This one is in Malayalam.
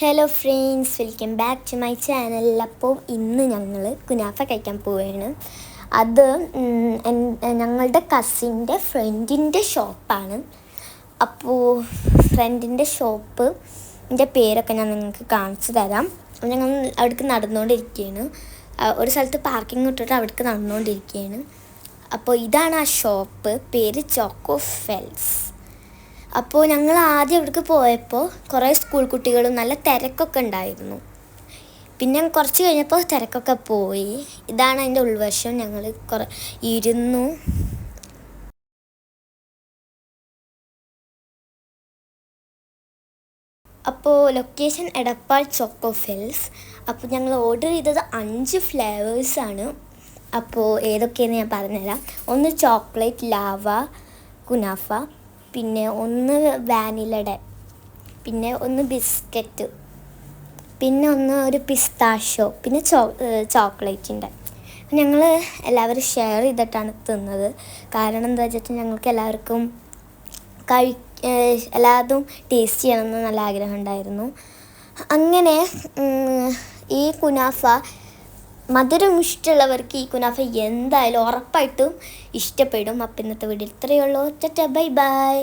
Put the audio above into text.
Hello friends, welcome back to my channel. അപ്പോൾ ഇന്ന് ഞങ്ങൾ കുനാഫ കഴിക്കാൻ പോവുകയാണ്. അത് ഞങ്ങളുടെ കസിൻ്റെ ഫ്രണ്ടിൻ്റെ ഷോപ്പാണ്. അപ്പോൾ ഫ്രണ്ടിൻ്റെ ഷോപ്പിൻ്റെ പേരൊക്കെ ഞാൻ നിങ്ങൾക്ക് കാണിച്ചു തരാം. ഞങ്ങൾ അവിടേക്ക് നടന്നുകൊണ്ടിരിക്കുകയാണ്. ഒരു സ്ഥലത്ത് പാർക്കിംഗ് ഇട്ടിട്ട് അവിടേക്ക് നടന്നുകൊണ്ടിരിക്കുകയാണ്. അപ്പോൾ ഇതാണ് ആ ഷോപ്പ്, പേര് ചോക്കോ ഫെൽസ്. അപ്പോൾ ഞങ്ങൾ ആദ്യം അവിടേക്ക് പോയപ്പോൾ കുറേ സ്കൂൾ കുട്ടികളും നല്ല തിരക്കൊക്കെ ഉണ്ടായിരുന്നു. പിന്നെ കുറച്ച് കഴിഞ്ഞപ്പോൾ തിരക്കൊക്കെ പോയി. ഇതാണ് അതിൻ്റെ ഉൾവശം. ഞങ്ങൾ ഇരുന്നു. അപ്പോൾ ലൊക്കേഷൻ എടപ്പാൾ ചോക്കോ ഫെൽസ്. അപ്പോൾ ഞങ്ങൾ ഓർഡർ ചെയ്തത് 5 ഫ്ലേവേഴ്സാണ്. അപ്പോൾ ഏതൊക്കെയെന്ന് ഞാൻ പറഞ്ഞുതരാം. ഒന്ന് ചോക്ലേറ്റ് ലാവ കുനാഫ, പിന്നെ ഒന്ന് വാനിലയുടെ, പിന്നെ ഒന്ന് ബിസ്ക്കറ്റ്, പിന്നെ ഒന്ന് ഒരു പിസ്താഷ്യോ, പിന്നെ ചോക്ലേറ്റിൻ്റെ. ഞങ്ങൾ എല്ലാവരും ഷെയർ ചെയ്തിട്ടാണ് തിന്നത്. കാരണം എന്താ വെച്ചിട്ട് ഞങ്ങൾക്ക് എല്ലാവർക്കും എല്ലാതും ടേസ്റ്റ് ചെയ്യണമെന്ന് നല്ല ആഗ്രഹം ഉണ്ടായിരുന്നു. അങ്ങനെ ഈ കുനാഫ മധുരം ഇഷ്ടമുള്ളവർക്ക് ഈ കുനാഫ എന്തായാലും ഉറപ്പായിട്ടും ഇഷ്ടപ്പെടും. അപ്പം ഇന്നത്തെ വീഡിയോ ഇത്രയേ ഉള്ളൂ. Tata, bye bye.